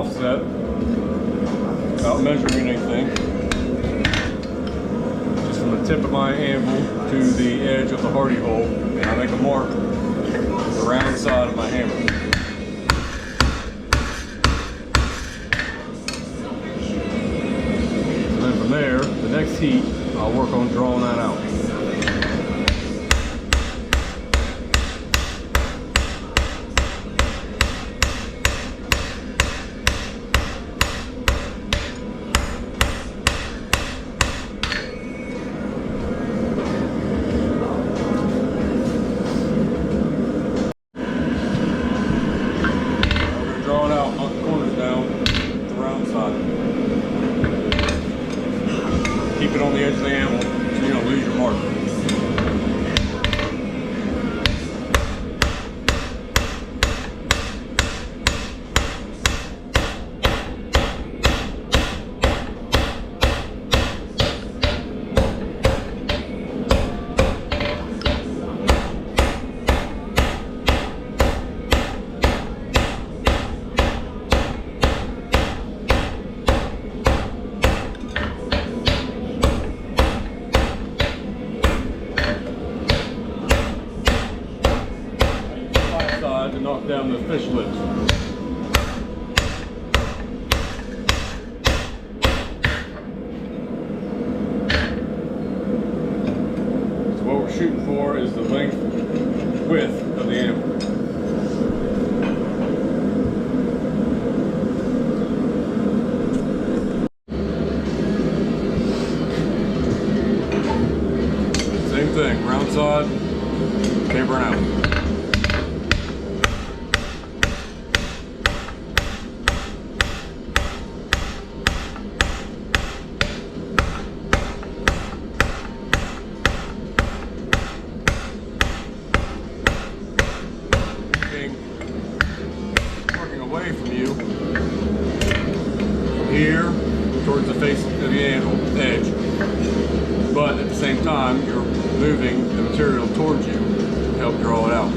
offset without measuring anything. Just from the tip of my anvil to the edge of the hardy hole, and I make a mark with the round side of my hammer. So then from there, the next heat, I'll work on drawing that out. Keep it on the edge of the anvil so you don't lose your mark. To knock down the fish lips. So what we're shooting for is the length, width of the anvil. Same thing, round side, tapering out. Working away from you, from here towards the face of the anvil edge, but at the same time you're moving the material towards you to help draw it out.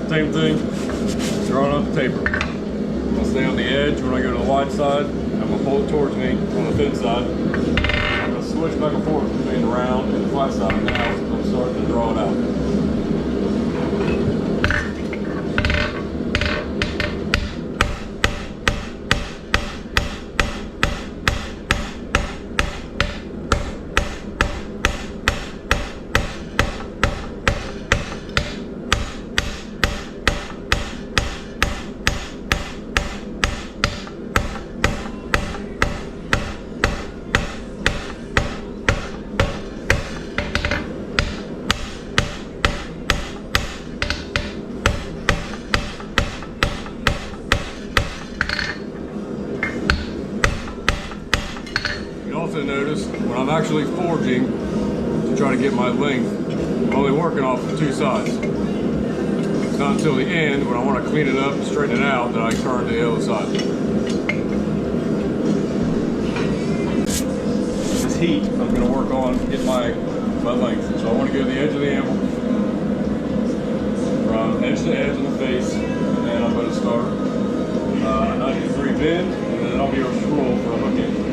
Same thing, drawing out the taper. I'll stay on the edge when I go to the wide side. I'm going to pull it towards me on the thin side. I'm going to switch back and forth between the round and the flat side now as I'm starting to draw it out. Also notice when I'm actually forging to try to get my length, I'm only working off the two sides. It's not until the end when I want to clean it up and straighten it out that I turn to the other side. This heat, I'm going to work on getting my length. So I want to go to the edge of the anvil, from edge to edge in the face, and then I'm going to start a 90-degree bend, and then I'll be able to roll for a hook in.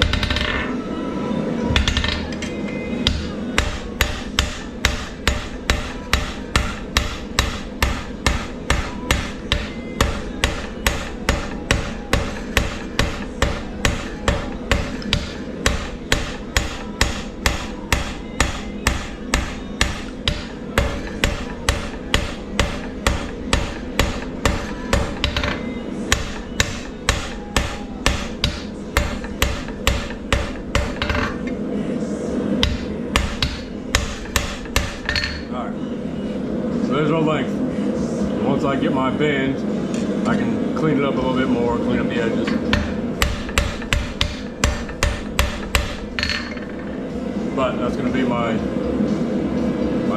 So there's no length. Once I get my bend, I can clean it up a little bit more, clean up the edges. But that's going to be my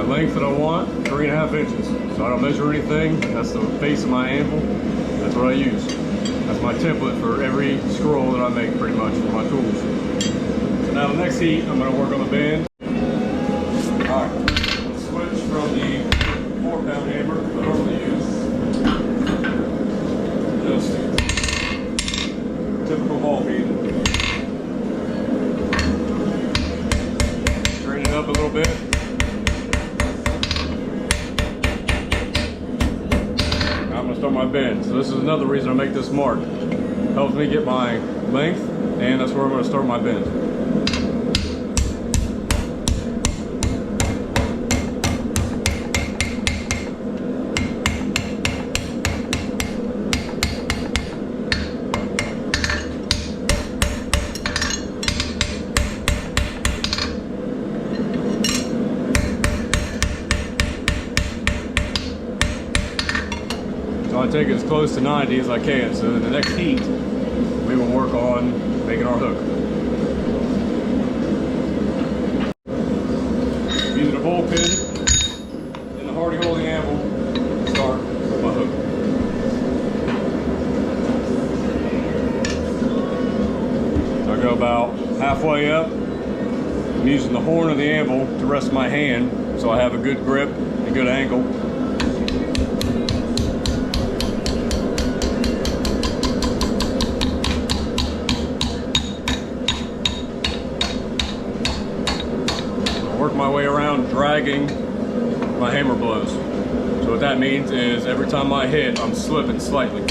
length that I want, 3.5 inches. So I don't measure anything. That's the face of my anvil. That's what I use. That's my template for every scroll that I make, pretty much, for my tools. So now the next heat, I'm going to work on the bend. All right, switch from the 4-pound hammer that I normally use. Just typical ball bead. Straighten it up a little bit. I'm going to start my bend. So this is another reason I make this mark. Helps me get my length, and that's where I'm going to start my bend. So I take it as close to 90 as I can. So in the next heat, we will work on making our hook. Using a bowl pin and the hardy holding anvil to start my hook. So I go about halfway up. I'm using the horn of the anvil to rest my hand so I have a good grip and good angle. Work my way around dragging my hammer blows. So what that means is every time I hit, I'm slipping slightly.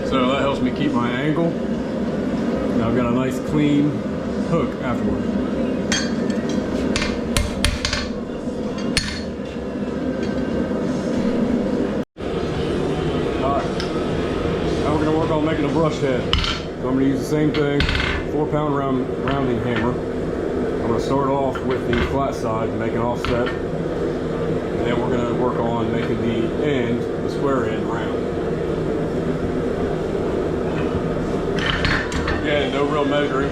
So that helps me keep my angle. Now I've got a nice clean hook afterward. On making a brush head. So I'm going to use the same thing, 4-pound rounding hammer. I'm going to start off with the flat side and make an offset, and then we're going to work on making the end, the square end, round. Again, no real measuring.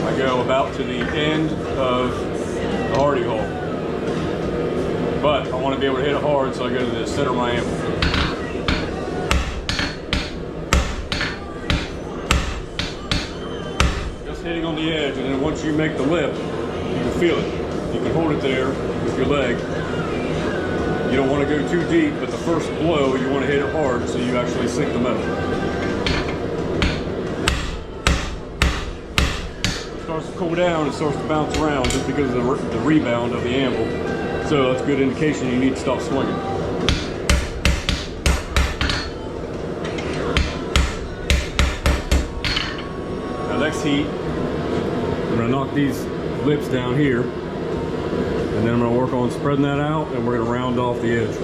I go about to the end of the hardy hole, but I want to be able to hit it hard, so I go to the center of my anvil. Hitting on the edge, and then once you make the lip, you can feel it. You can hold it there with your leg. You don't want to go too deep, but the first blow, you want to hit it hard so you actually sink the metal. It starts to cool down, it starts to bounce around just because of the rebound of the anvil. So that's a good indication you need to stop swinging. Now next heat, I'm going to knock these lips down here, and then I'm going to work on spreading that out, and we're going to round off the edge.